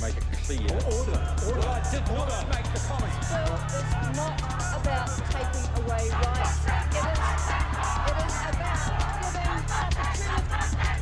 make it clear. Order. Well, I did not make the comment. Bill, it's not about taking away rights. It is about giving opportunity.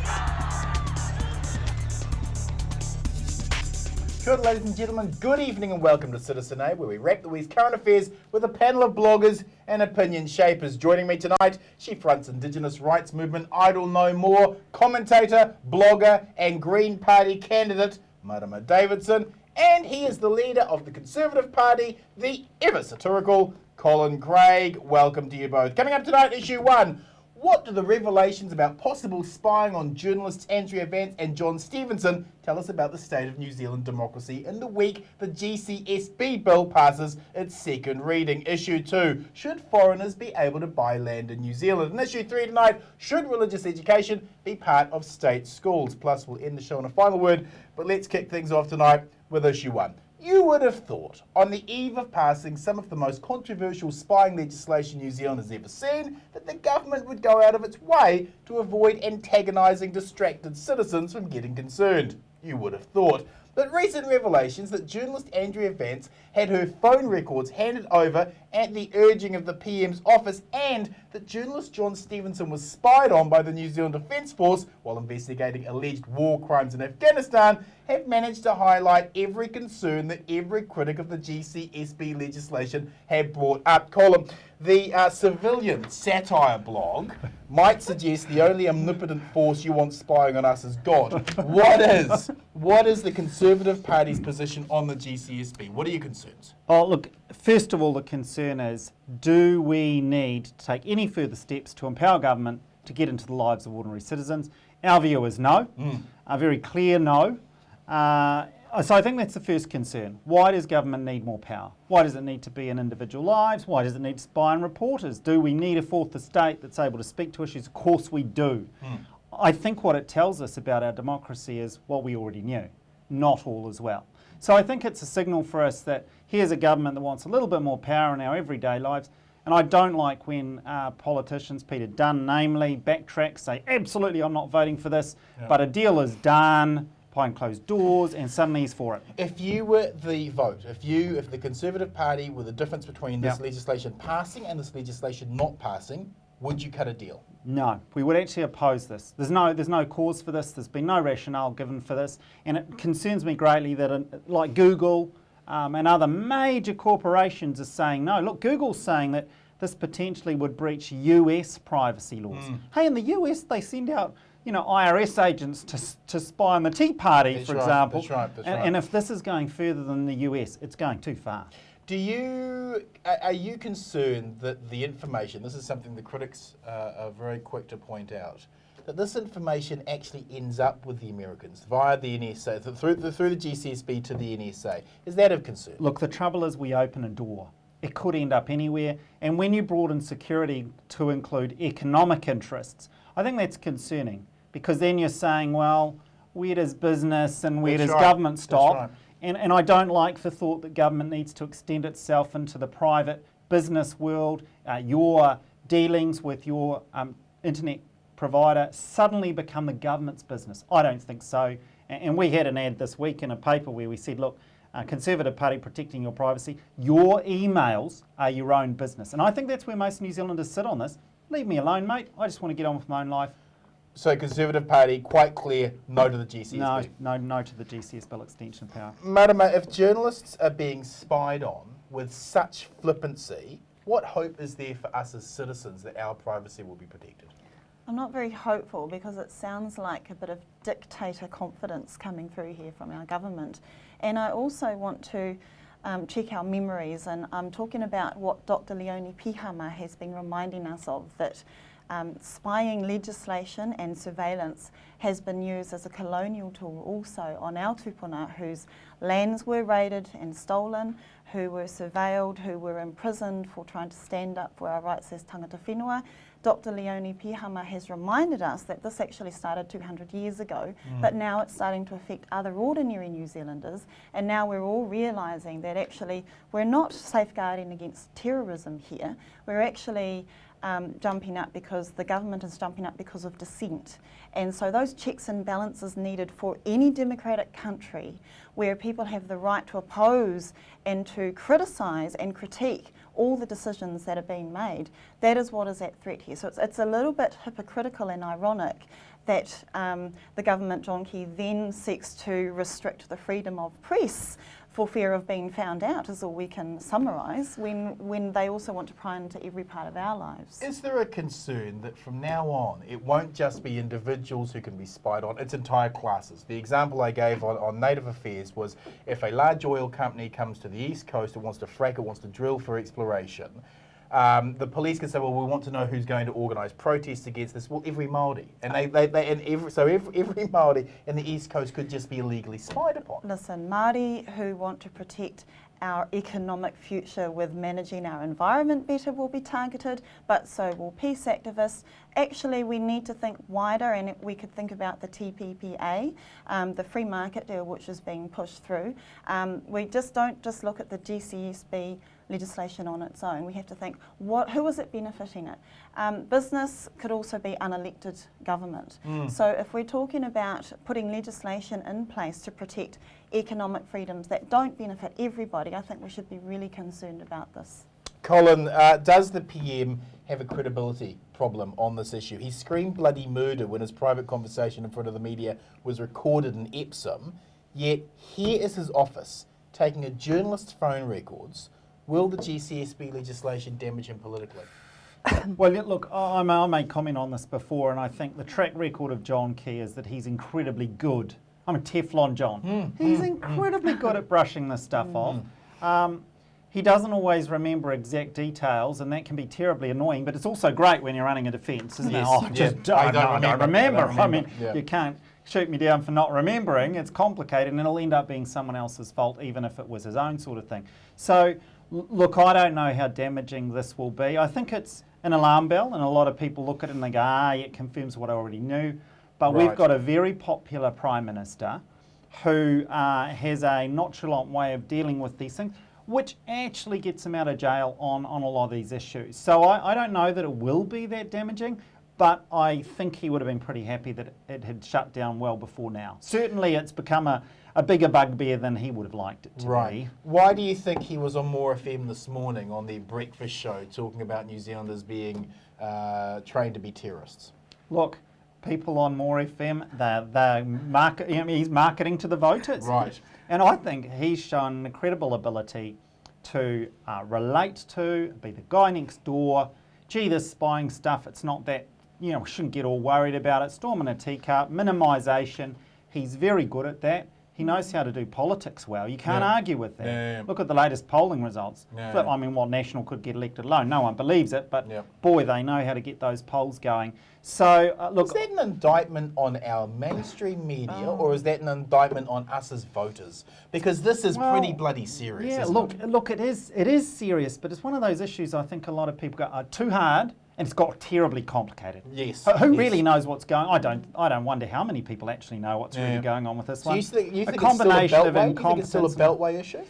Kia ora, ladies and gentlemen, good evening and welcome to Citizen A, where we wrap the week's current affairs with a panel of bloggers and opinion shapers. Joining me tonight, she fronts Indigenous rights movement Idle No More, commentator, blogger and Green Party candidate, Marama Davidson, and he is the leader of the Conservative Party, the ever satirical Colin Craig. Welcome to you both. Coming up tonight, issue 1. What do the revelations about possible spying on journalists Andrea Vance and John Stevenson tell us about the state of New Zealand democracy in the week the GCSB bill passes its second reading? Issue 2, should foreigners be able to buy land in New Zealand? And issue 3 tonight, should religious education be part of state schools? Plus, we'll end the show on a final word, but let's kick things off tonight with issue 1. You would have thought, on the eve of passing some of the most controversial spying legislation New Zealand has ever seen, that the government would go out of its way to avoid antagonising distracted citizens from getting concerned. You would have thought. But recent revelations that journalist Andrea Vance had her phone records handed over at the urging of the PM's office, and that journalist John Stevenson was spied on by the New Zealand Defence Force while investigating alleged war crimes in Afghanistan, have managed to highlight every concern that every critic of the GCSB legislation had brought up. Colin, the civilian satire blog might suggest the only omnipotent force you want spying on us is God. What is the Conservative Party's position on the GCSB? What are your concerns? Oh, look, first of all, the concern is, do we need to take any further steps to empower government to get into the lives of ordinary citizens? Our view is no, a very clear no. So I think that's the first concern. Why does government need more power? Why does it need to be in individual lives? Why does it need to spy on reporters? Do we need a fourth estate that's able to speak to issues? Of course we do. I think what it tells us about our democracy is what we already knew. Not all as well. So I think it's a signal for us that here's a government that wants a little bit more power in our everyday lives. And I don't like when politicians, Peter Dunn namely, backtrack, say, absolutely I'm not voting for this, but a deal is done behind closed doors, and suddenly he's for it. If you were the vote, if the Conservative Party were the difference between this legislation passing and this legislation not passing, would you cut a deal? No, we would actually oppose this. There's no cause for this. There's been no rationale given for this, and it concerns me greatly that, like Google and other major corporations, are saying no. Look, Google's saying that this potentially would breach US privacy laws. Hey, in the US they send out IRS agents to spy on the Tea Party, for example. That's right. And if this is going further than the US, it's going too far. Are you concerned that the information, this is something the critics are very quick to point out, that this information actually ends up with the Americans via the NSA, through the GCSB to the NSA? Is that of concern? Look, the trouble is we open a door. It could end up anywhere. And when you broaden security to include economic interests, I think that's concerning, because then you're saying, well, where does business and where does government stop? And I don't like the thought that government needs to extend itself into the private business world. Your dealings with your internet provider suddenly become the government's business. I don't think so. And we had an ad this week in a paper where we said, look, Conservative Party protecting your privacy, your emails are your own business. And I think that's where most New Zealanders sit on this. Leave me alone, mate. I just want to get on with my own life. So Conservative Party, quite clear, no to the GCSB. No to the GCS bill extension of power. Marama, if journalists are being spied on with such flippancy, what hope is there for us as citizens that our privacy will be protected? I'm not very hopeful, because it sounds like a bit of dictator confidence coming through here from our government. And I also want to check our memories, and I'm talking about what Dr. Leonie Pihama has been reminding us of, that spying legislation and surveillance has been used as a colonial tool also on our tupuna, whose lands were raided and stolen, who were surveilled, who were imprisoned for trying to stand up for our rights as tangata whenua. Dr. Leonie Pihama has reminded us that this actually started 200 years ago, but now it's starting to affect other ordinary New Zealanders, and now we're all realising that actually we're not safeguarding against terrorism here, we're actually jumping up because the government is jumping up because of dissent. And so those checks and balances needed for any democratic country where people have the right to oppose and to criticise and critique all the decisions that are being made, that is what is at threat here. So it's a little bit hypocritical and ironic that the government, John Key, then seeks to restrict the freedom of press for fear of being found out, is all we can summarise, when they also want to pry into every part of our lives. Is there a concern that from now on it won't just be individuals who can be spied on, it's entire classes? The example I gave on Native Affairs was if a large oil company comes to the East Coast and wants to frack, it wants to drill for exploration, the police can say, well, we want to know who's going to organise protests against this. Well, every Māori. And every Māori in the East Coast could just be illegally spied upon. Listen, Māori who want to protect our economic future with managing our environment better will be targeted, but so will peace activists. Actually, we need to think wider, and we could think about the TPPA, the free market deal which is being pushed through. We just don't just look at the GCSB legislation on its own. We have to think, who is it benefiting it? Business could also be unelected government. So if we're talking about putting legislation in place to protect economic freedoms that don't benefit everybody, I think we should be really concerned about this. Colin, does the PM have a credibility problem on this issue? He screamed bloody murder when his private conversation in front of the media was recorded in Epsom, yet here is his office taking a journalist's phone records. Will the GCSB legislation damage him politically? Well, look, I made comment on this before, and I think the track record of John Key is that he's incredibly good. I'm a Teflon John. He's incredibly good at brushing this stuff off. He doesn't always remember exact details, and that can be terribly annoying, but it's also great when you're running a defence, isn't it? Oh, I don't remember. I mean, you can't shoot me down for not remembering. It's complicated, and it'll end up being someone else's fault, even if it was his own sort of thing. So, look, I don't know how damaging this will be. I think it's an alarm bell, and a lot of people look at it and they go, it confirms what I already knew. But we've got a very popular Prime Minister who has a nonchalant way of dealing with these things, which actually gets him out of jail on a lot of these issues. So I don't know that it will be that damaging, but I think he would have been pretty happy that it had shut down well before now. Certainly it's become a bigger bugbear than he would have liked it to be. Why do you think he was on More FM this morning on the breakfast show talking about New Zealanders being trained to be terrorists? Look, people on More FM, he's marketing to the voters. Right. And I think he's shown incredible ability to relate to, be the guy next door. Gee, this spying stuff, it's not that, we shouldn't get all worried about it. Storm in a teacup, minimisation. He's very good at that. He knows how to do politics well. You can't argue with that. Look at the latest polling results. I mean, National could get elected alone. No one believes it, but boy, they know how to get those polls going. So, look... Is that an indictment on our mainstream media, or is that an indictment on us as voters? Because this is pretty bloody serious, isn't it? Look, it is serious, but it's one of those issues I think a lot of people go, too hard, and it's got terribly complicated. Yes. Who really knows what's going on? I don't wonder how many people actually know what's really going on with this one. You think a it's combination still a of beltway? incompetence. Do you think it's still a beltway issue?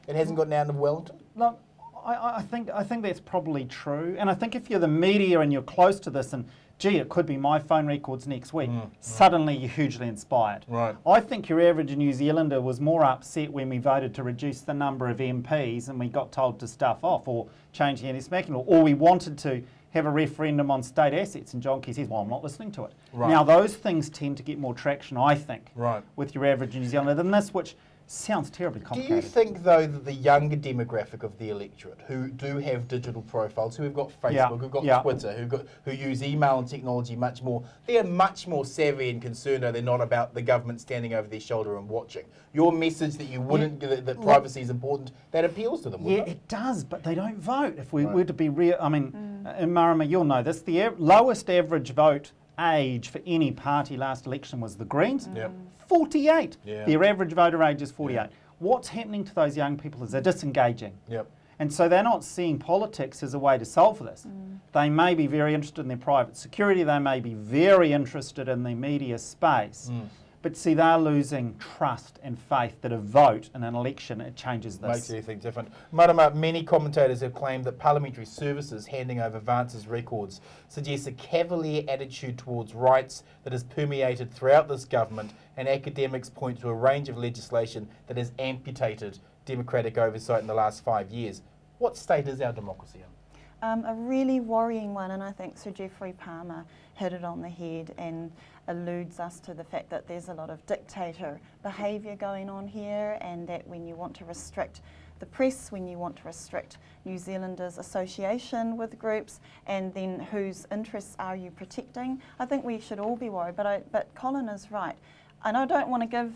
It hasn't gotten out of Wellington? Look, I think that's probably true. And I think if you're the media and you're close to this and, gee, it could be my phone records next week, suddenly you're hugely inspired. Right. I think your average New Zealander was more upset when we voted to reduce the number of MPs and we got told to stuff off or change the anti-smacking law, or we wanted to have a referendum on state assets, and John Key says, well, I'm not listening to it. Right. Now, those things tend to get more traction, I think, with your average New Zealander than this, which sounds terribly complicated. Do you think, though, that the younger demographic of the electorate, who do have digital profiles, who have got Facebook, who've got Twitter, who use email and technology much more, they're much more savvy and concerned, are they not, about the government standing over their shoulder and watching? Your message that you wouldn't, that privacy is important, that appeals to them, wouldn't it? It does, but they don't vote. If we were to be real, I mean, in Marama, you'll know this, the lowest average vote age for any party last election was the Greens. 48. Their average voter age is 48. What's happening to those young people is they're disengaging. And so they're not seeing politics as a way to solve this. They may be very interested in their private security, they may be very interested in the media space, But see, they're losing trust and faith that a vote in an election, it changes this. Makes everything different. Marama, many commentators have claimed that Parliamentary Services handing over Vance's records suggests a cavalier attitude towards rights that has permeated throughout this government, and academics point to a range of legislation that has amputated democratic oversight in the last 5 years. What state is our democracy in? A really worrying one, and I think Sir Geoffrey Palmer hit it on the head and alludes us to the fact that there's a lot of dictator behaviour going on here, and that when you want to restrict the press, when you want to restrict New Zealanders' association with groups, and then whose interests are you protecting, I think we should all be worried. But Colin is right, and I don't want to give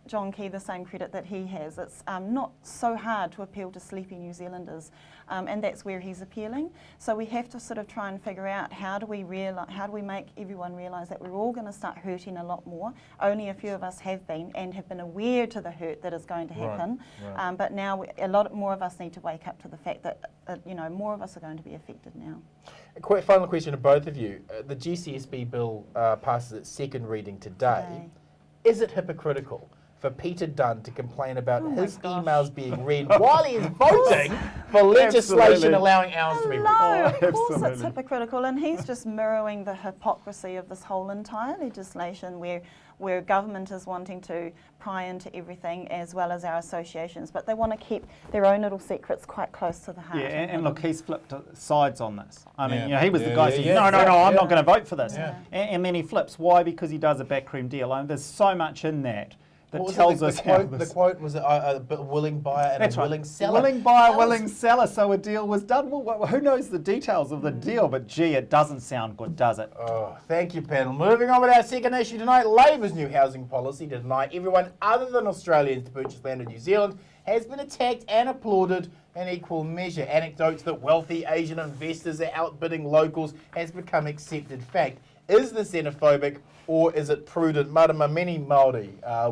John Key the same credit that he has. It's not so hard to appeal to sleepy New Zealanders, and that's where he's appealing. So we have to sort of try and figure out how do we make everyone realise that we're all going to start hurting a lot more. Only a few of us have been aware to the hurt that is going to happen. Right. But now a lot more of us need to wake up to the fact that more of us are going to be affected now. A final question to both of you. The GCSB bill passes its second reading today. Is it hypocritical for Peter Dunn to complain about his emails being read while he is voting for legislation Absolutely. allowing ours to be read? No, of course it's absolutely. hypocritical, and he's just mirroring the hypocrisy of this whole entire legislation where government is wanting to pry into everything as well as our associations, but they want to keep their own little secrets quite close to the heart. Yeah, and look, he's flipped sides on this. I mean, Yeah. he was the Yeah, guy yeah, saying, yeah, no, I'm not going to vote for this. Yeah. And then he flips. Why? Because he does a backroom deal. And there's so much in that What was tells it? us The how quote, this... the quote was a willing buyer and That's a right. willing seller. Willing buyer, That willing was- seller, so a deal was done. Well, who knows the details of the deal? But gee, it doesn't sound good, does it? Oh, thank you, panel. Moving on with our second issue tonight, Labour's new housing policy to deny everyone other than Australians to purchase land in New Zealand has been attacked and applauded in equal measure. Anecdotes that wealthy Asian investors are outbidding locals has become accepted fact. Is this xenophobic or is it prudent? Marama, many Māori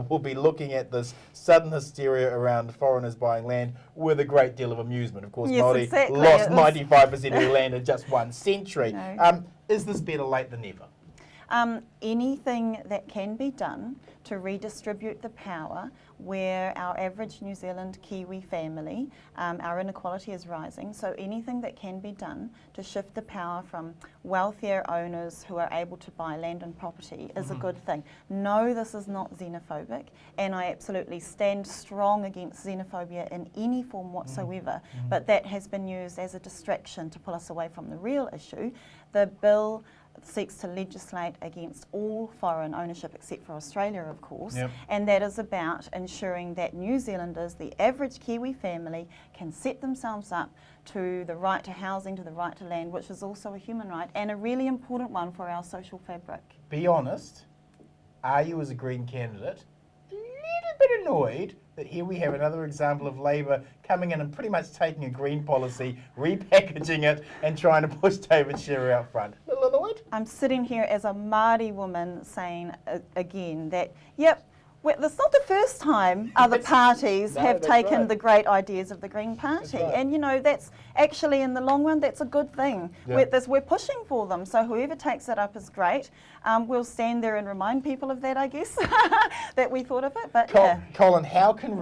will be looking at this sudden hysteria around foreigners buying land with a great deal of amusement. Of course, Yes, Māori exactly. lost It was- 95% of their land in just 1 century. No. Is this better late than never? Anything that can be done to redistribute the power where our average New Zealand Kiwi family, our inequality is rising, so anything that can be done to shift the power from wealthier owners who are able to buy land and property is a good thing. No, this is not xenophobic, and I absolutely stand strong against xenophobia in any form whatsoever, but that has been used as a distraction to pull us away from the real issue. The bill seeks to legislate against all foreign ownership except for Australia, of course, Yep. and that is about ensuring that New Zealanders, the average Kiwi family, can set themselves up to the right to housing, to the right to land, which is also a human right and a really important one for our social fabric. Be honest, are you as a Green candidate a little bit annoyed that here we have another example of Labor coming in and pretty much taking a Green policy, repackaging it and trying to push David Shearer out front? A little annoyed? I'm sitting here as a Māori woman saying again that, yep, that's not the first time other parties No, have that's taken right. the great ideas of the Green Party. right. And, that's actually, in the long run, that's a good thing. Yeah. We're pushing for them, so whoever takes it up is great. We'll stand there and remind people of that, I guess, that we thought of it. But Colin, how can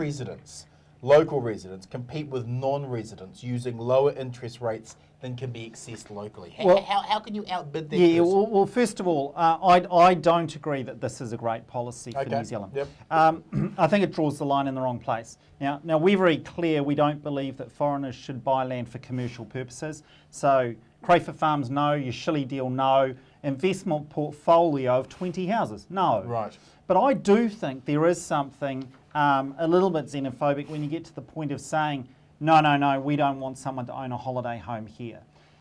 local residents, compete with non-residents using lower interest rates than can be accessed locally? How can you outbid that Yeah, person? well, first of all, I don't agree that this is a great policy for Okay, New Zealand. yep. I think it draws the line in the wrong place. Now we're very clear we don't believe that foreigners should buy land for commercial purposes. So Crayford Farms, no. Your Shilly deal, no. Investment portfolio of 20 houses, no. Right. But I do think there is something a little bit xenophobic when you get to the point of saying, no, we don't want someone to own a holiday home here.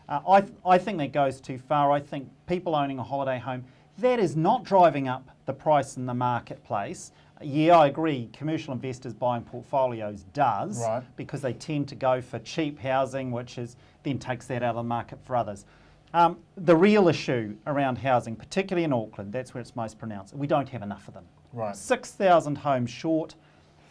I think that goes too far. I think people owning a holiday home, that is not driving up the price in the marketplace. Yeah, I agree, commercial investors buying portfolios does, Right. because they tend to go for cheap housing, which then takes that out of the market for others. The real issue around housing, particularly in Auckland, that's where it's most pronounced, we don't have enough of them. Right. 6,000 homes short.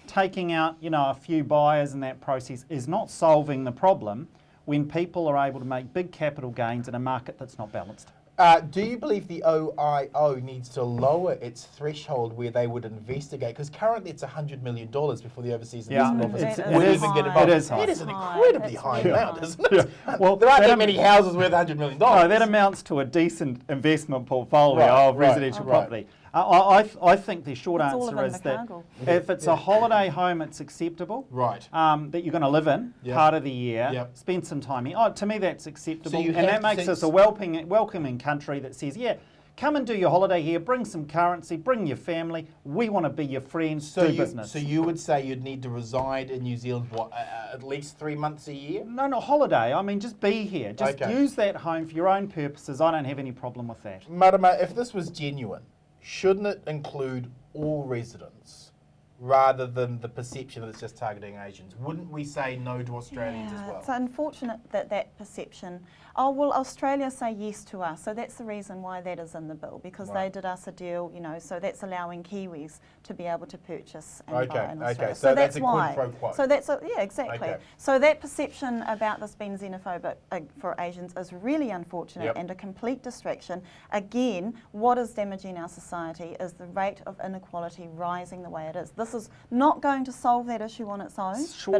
Taking out, a few buyers in that process is not solving the problem when people are able to make big capital gains in a market that's not balanced. Do you believe the OIO needs to lower its threshold where they would investigate? Because currently it's $100 million before the Overseas Investment Office it would is even get high. involved. It is high. It is an It's high. incredibly It's high really amount, high. isn't it? Well, there aren't that that many houses worth $100 million. No, that amounts to a decent investment portfolio of residential property. I think the short It's all answer of is that Invercargill. if it's a holiday home, it's acceptable. Right. That you're going to live in Yep. part of the year, Yep. spend some time here. Oh, to me, that's acceptable. So you and have that to makes say- us a welcoming country that says, yeah, come and do your holiday here, bring some currency, bring your family. We want to be your friends, do business. So you would say you'd need to reside in New Zealand, what, at least 3 months a year? No, not holiday. I mean, just be here. Just Okay. use that home for your own purposes. I don't have any problem with that. Marama, if this was genuine, shouldn't it include all residents rather than the perception that it's just targeting Asians? Wouldn't we say no to Australians as well? It's unfortunate that that perception. Oh, well, Australia say yes to us, so that's the reason why that is in the bill, because Right. they did us a deal, so that's allowing Kiwis to be able to purchase and Okay, buy in okay, Australia. so that's a quid why. pro quo. So that's yeah, exactly. Okay. So that perception about this being xenophobic for Asians is really unfortunate Yep. and a complete distraction. Again, what is damaging our society is the rate of inequality rising the way it is. This is not going to solve that issue on its own. Sure.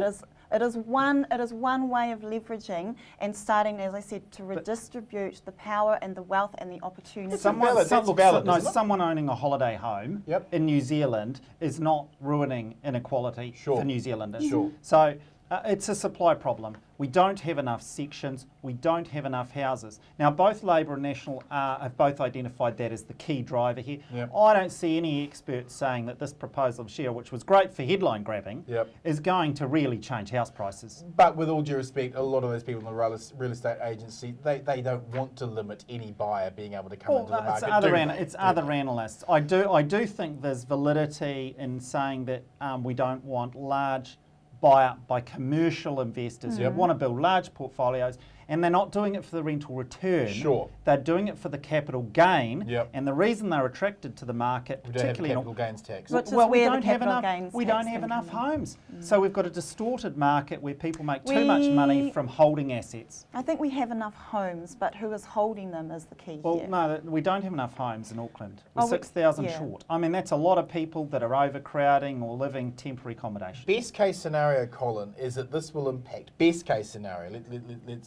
It is one way of leveraging and starting, as I said, to redistribute the power and the wealth and the opportunity. valid, that's valid, isn't it? Someone owning a holiday home Yep. in New Zealand is not ruining inequality Sure. for New Zealanders. Sure. So it's a supply problem. We don't have enough sections. We don't have enough houses. Now, both Labor and National have both identified that as the key driver here. Yep. I don't see any experts saying that this proposal of Share, which was great for headline grabbing, Yep. is going to really change house prices. But with all due respect, a lot of those people in the real estate agency, they don't want to limit any buyer being able to come into the Well, market. it's other analysts. I do think there's validity in saying that we don't want large buy-up by commercial investors who want to build large portfolios, and they're not doing it for the rental return. Sure. They're doing it for the capital gain. Yep. And the reason they're attracted to the market, We don't have particularly capital gains tax. Which is well, we where the don't have capital enough. gains We tax don't have can enough come in. homes, so we've got a distorted market where people make too much money We- from holding assets. I think we have enough homes, but who is holding them is the key Well, here. no, we don't have enough homes in Auckland. We're Oh, we- 6,000 yeah. short. I mean, that's a lot of people that are overcrowding or living temporary accommodation. Best case scenario, Colin, is that this will impact. Best case scenario.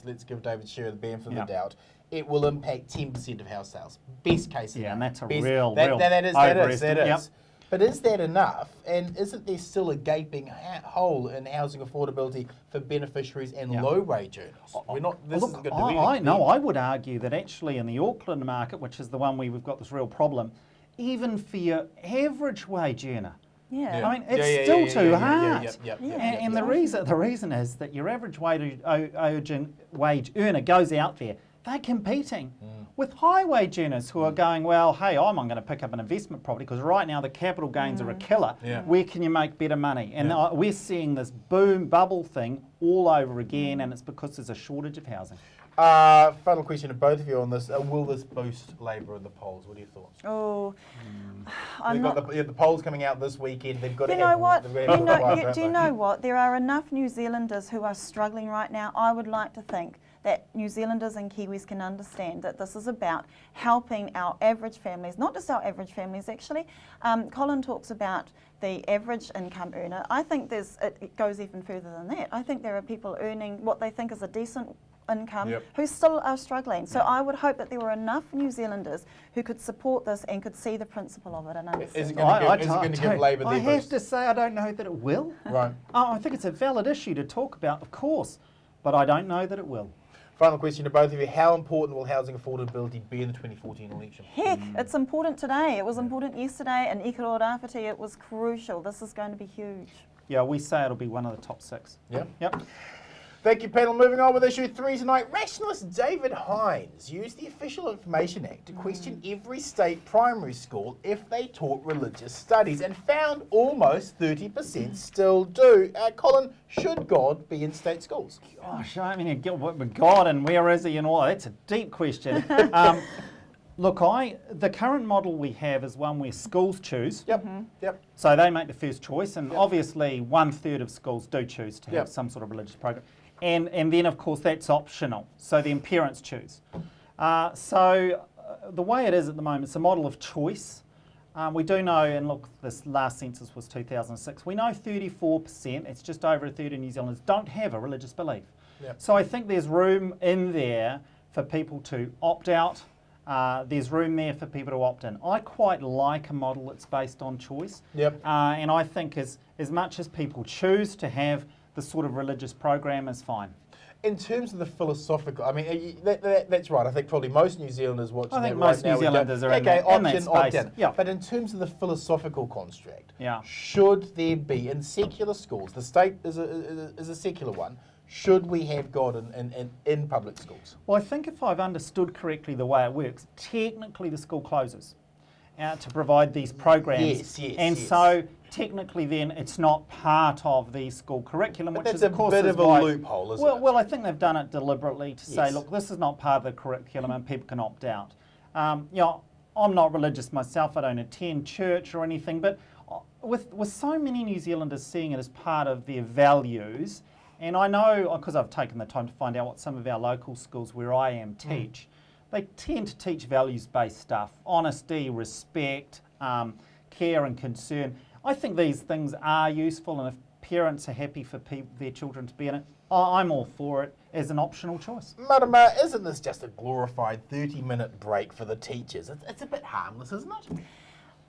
Let's give David Share the benefit of Yeah. the doubt. It will impact 10% of house sales. Best case scenario. Yeah, and that's a Best- real that is. That overestimate. Yep. is. But is that enough? And isn't there still a gaping hole in housing affordability for beneficiaries and Yeah. low-wage earners? We're not. This Look, isn't going to do anything. I would argue that actually in the Auckland market, which is the one where we've got this real problem, even for your average wage earner, Yeah. Yeah. I mean, it's Yeah, still yeah, too yeah, hard. Yeah. And the reason is that your average wage earner goes out there. They're competing with high wage earners who are going, well, hey, I'm going to pick up an investment property because right now the capital gains are a killer. Yeah. Where can you make better money? And Yeah. we're seeing this boom bubble thing all over again, and it's because there's a shortage of housing. Final question to both of you on this. Will this boost Labour in the polls? What are your thoughts? Oh, They've got the polls coming out this weekend. They've got to you have know what? they've got to have a drive, Do you don't they? know what? There are enough New Zealanders who are struggling right now. I would like to think that New Zealanders and Kiwis can understand that this is about helping our average families, not just our average families actually. Colin talks about the average income earner. I think it goes even further than that. I think there are people earning what they think is a decent income Yep. who still are struggling. So I would hope that there were enough New Zealanders who could support this and could see the principle of it and understand. Is it going to give Labour I their have boost? to say I don't know that it will. Right. Oh, I think it's a valid issue to talk about, of course, but I don't know that it will. Final question to both of you. How important will housing affordability be in the 2014 election? Heck, it's important today. It was important yesterday, and Ikaroa Rāwhiti, it was crucial. This is going to be huge. Yeah, we say it'll be one of the top 6. Yeah. Yep. Thank you, panel. Moving on with issue 3 tonight. Rationalist David Hines used the Official Information Act to question every state primary school if they taught religious studies and found almost 30% still do. Colin, should God be in state schools? Gosh, I mean, you get what with God and where is he and all that's a deep question. Look, the current model we have is one where schools choose. Yep. Yep. So they make the first choice, and obviously 1/3 of schools do choose to have some sort of religious program. And then, of course, that's optional. So the parents choose. So the way it is at the moment, it's a model of choice. We do know, and look, this last census was 2006, we know 34%, it's just over a third of New Zealanders, don't have a religious belief. Yep. So I think there's room in there for people to opt out. There's room there for people to opt in. I quite like a model that's based on choice. Yep. And I think as much as people choose to have the sort of religious program is fine. In terms of the philosophical, I mean, that's right. I think probably most New Zealanders watching I think that most right now New Zealanders are in okay, that opt in, space. opt in. Yeah. But in terms of the philosophical construct, Yeah. should there be, in secular schools, the state is a secular one, should we have God in public schools? Well, I think if I've understood correctly the way it works, technically the school closes to provide these programs. Yes, and yes. so technically then it's not part of the school curriculum, But which is that's of course a bit is of a why, loophole, isn't it? Well, I think they've done it deliberately to say, Yes. look, this is not part of the curriculum and people can opt out. I'm not religious myself, I don't attend church or anything, but with so many New Zealanders seeing it as part of their values, and I know, because I've taken the time to find out what some of our local schools where I am teach, they tend to teach values-based stuff, honesty, respect, care and concern. I think these things are useful, and if parents are happy for their children to be in it, I'm all for it as an optional choice. Marama, isn't this just a glorified 30-minute break for the teachers? It's a bit harmless, isn't it?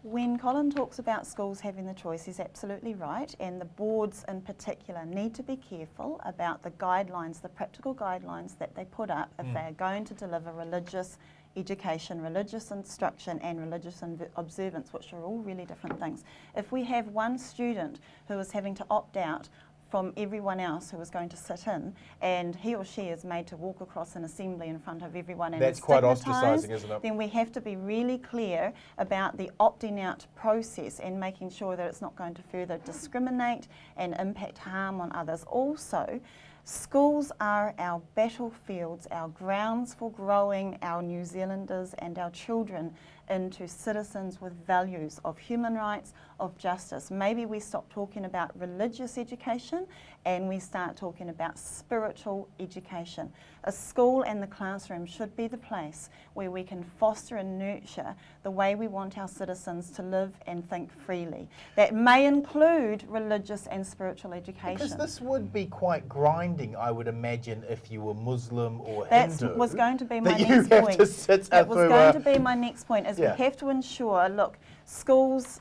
When Colin talks about schools having the choice, he's absolutely right, and the boards in particular need to be careful about the guidelines, the practical guidelines that they put up if they're going to deliver religious education, religious instruction and religious observance, which are all really different things. If we have one student who is having to opt out from everyone else who is going to sit in, and he or she is made to walk across an assembly in front of everyone and That's is quite stigmatised, ostracising, isn't it? then we have to be really clear about the opting out process and making sure that it's not going to further discriminate and impact harm on others. Also, schools are our battlefields, our grounds for growing our New Zealanders and our children into citizens with values of human rights, of justice. Maybe we stop talking about religious education and we start talking about spiritual education. A school and the classroom should be the place where we can foster and nurture the way we want our citizens to live and think freely. That may include religious and spiritual education. Because this would be quite grinding, I would imagine, if you were Muslim or That Hindu. was going to be my that next you have point. to sit That was through going to be my next point, is Yeah. we have to ensure, look, schools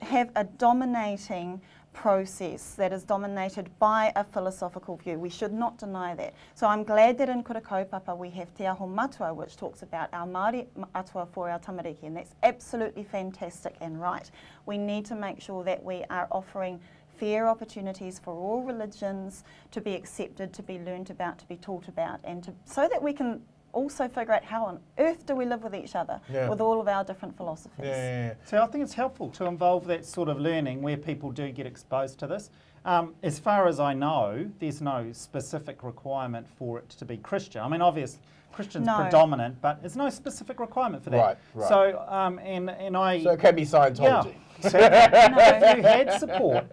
have a dominating process that is dominated by a philosophical view. We should not deny that. So I'm glad that in Kura Kaupapa we have Te Aho Matua, which talks about our Māori atua for our tamariki, and that's absolutely fantastic and right. We need to make sure that we are offering fair opportunities for all religions to be accepted, to be learnt about, to be taught about, and so that we can also figure out how on earth do we live with each other with all of our different philosophies. Yeah. So I think it's helpful to involve that sort of learning where people do get exposed to this. As far as I know, there's no specific requirement for it to be Christian. I mean, obviously, Christian's predominant, but there's no specific requirement for that. Right. So, So it can be Scientology. Yeah. So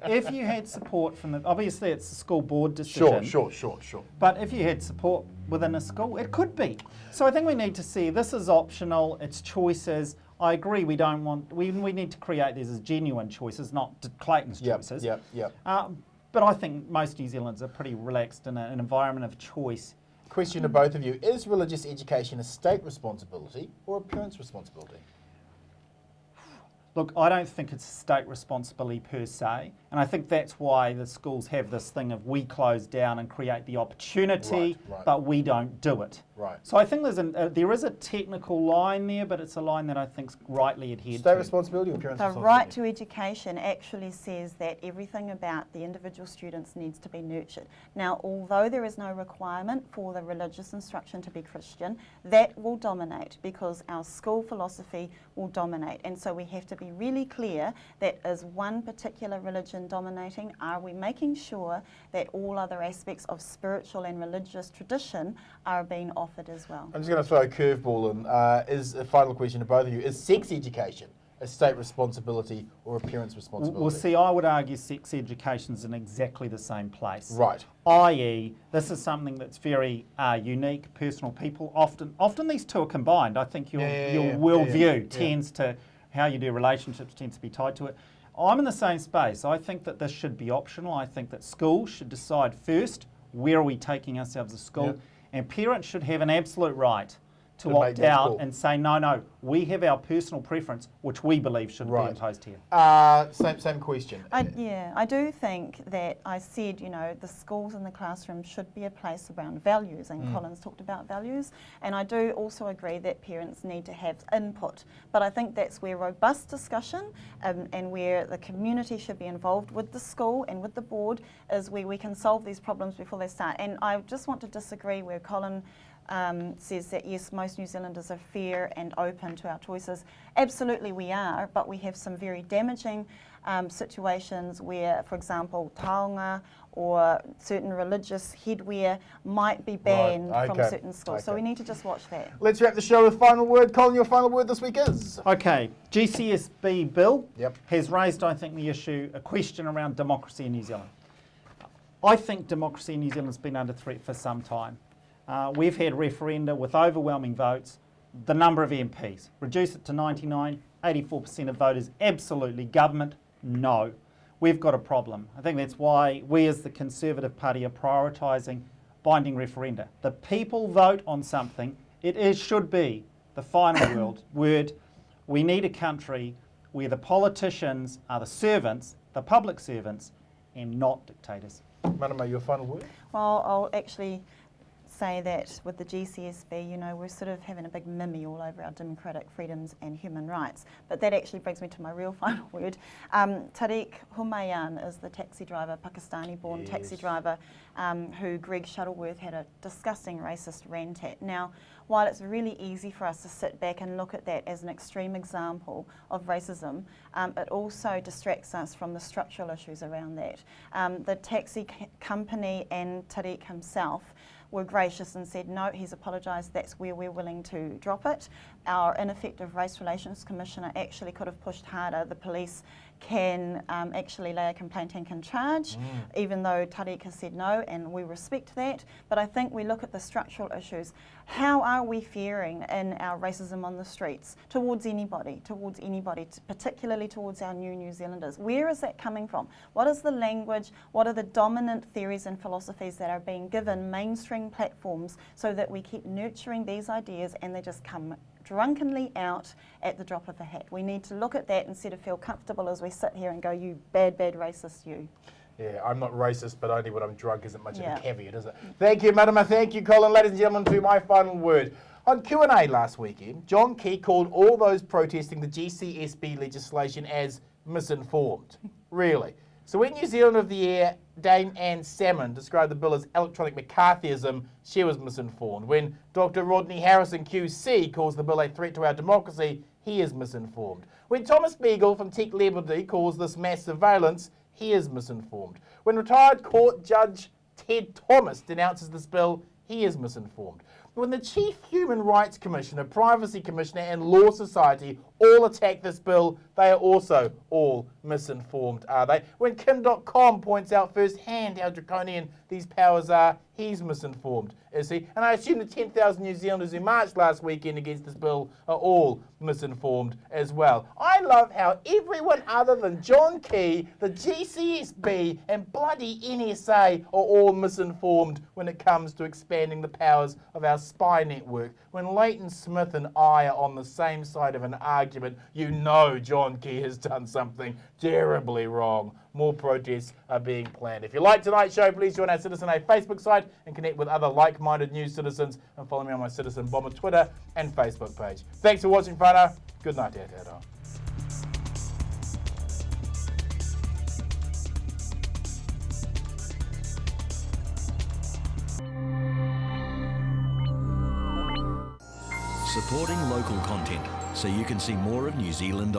if you had support from the, obviously it's a school board decision. Sure. But if you had support within a school, it could be. So I think we need to see this is optional, it's choices. I agree we need to create these as genuine choices, not Clayton's choices. Yep. But I think most New Zealanders are pretty relaxed in an environment of choice. Question to both of you, is religious education a state responsibility or a parent's responsibility? Look, I don't think it's a state responsibility per se, and I think that's why the schools have this thing of we close down and create the opportunity, Right. but we don't do it. Right. So I think there is a technical line there, but it's a line that I think's rightly adhered State to. responsibility or parents' The responsibility? right to education actually says that everything about the individual students needs to be nurtured. Now, although there is no requirement for the religious instruction to be Christian, that will dominate because our school philosophy will dominate. And so we have to be really clear that is one particular religion dominating? Are we making sure that all other aspects of spiritual and religious tradition are being offered as well? I'm just going to throw a curveball in. Is a final question to both of you. Is sex education a state responsibility or a parent's responsibility? Well, see, I would argue sex education's in exactly the same place. Right. I.e., this is something that's very unique, personal. People often these two are combined. I think your worldview tends to, how you do relationships tends to be tied to it. I'm in the same space. I think that this should be optional. I think that schools should decide first, where are we taking ourselves as school? Yep. And parents should have an absolute right to make opt that out call. and say, no, we have our personal preference, which we believe should be imposed here. Same question. I do think that I said, the schools and the classroom should be a place around values, and Colin's talked about values, and I do also agree that parents need to have input, but I think that's where robust discussion and where the community should be involved with the school and with the board is where we can solve these problems before they start. And I just want to disagree where Colin says that yes, most New Zealanders are fair and open to our choices. Absolutely we are, but we have some very damaging situations where, for example, taonga or certain religious headwear might be banned from certain schools. So we need to just watch that. Let's wrap the show with final word. Colin, your final word this week is? Okay, GCSB bill Yep. has raised, I think, the issue, a question around democracy in New Zealand. I think democracy in New Zealand has been under threat for some time. We've had referenda with overwhelming votes. The number of MPs, reduce it to 99, 84% of voters, absolutely. Government, no. We've got a problem. I think that's why we as the Conservative Party are prioritising binding referenda. The people vote on something, should be the final word. We need a country where the politicians are the servants, the public servants, and not dictators. Marama, your final word? Well, I'll actually say that with the GCSB, we're sort of having a big mimmy all over our democratic freedoms and human rights. But that actually brings me to my real final word. Tariq Humayun is the taxi driver, Pakistani-born taxi driver, who Greg Shuttleworth had a disgusting racist rant at. Now, while it's really easy for us to sit back and look at that as an extreme example of racism, it also distracts us from the structural issues around that. The taxi company and Tariq himself were gracious and said, no, he's apologised, that's where we're willing to drop it. Our ineffective Race Relations Commissioner actually could have pushed harder. The police can actually lay a complaint and can charge, even though Tariq has said no, and we respect that. But I think we look at the structural issues. How are we faring in our racism on the streets towards anybody, particularly towards our New Zealanders? Where is that coming from? What is the language? What are the dominant theories and philosophies that are being given mainstream platforms so that we keep nurturing these ideas and they just come drunkenly out at the drop of a hat? We need to look at that instead of feel comfortable as we sit here and go, you bad racist, you. Yeah, I'm not racist, but only when I'm drunk isn't much of a caveat, is it? Thank you, Marama. Thank you, Colin. Ladies and gentlemen, to my final word. On Q&A last weekend, John Key called all those protesting the GCSB legislation as misinformed. Really. So when New Zealand of the Year, Dame Anne Salmon described the bill as electronic McCarthyism, she was misinformed. When Dr. Rodney Harrison QC calls the bill a threat to our democracy, he is misinformed. When Thomas Beagle from Tech Liberty calls this mass surveillance, he is misinformed. When retired court judge Ted Thomas denounces this bill, he is misinformed. When the Chief Human Rights Commissioner, Privacy Commissioner and Law Society all attack this bill, they are also all misinformed, are they? When Kim.com points out firsthand how draconian these powers are, he's misinformed, is he? And I assume the 10,000 New Zealanders who marched last weekend against this bill are all misinformed as well. I love how everyone other than John Key, the GCSB and bloody NSA are all misinformed when it comes to expanding the powers of our spy network. When Leighton Smith and I are on the same side of an argument, you know John Key has done something terribly wrong. More protests are being planned. If you like tonight's show, please join our Citizen A Facebook site and connect with other like-minded news citizens, and follow me on my Citizen Bomber Twitter and Facebook page. Thanks for watching, whānau. Good night, Aotearoa. Supporting local content so you can see more of New Zealand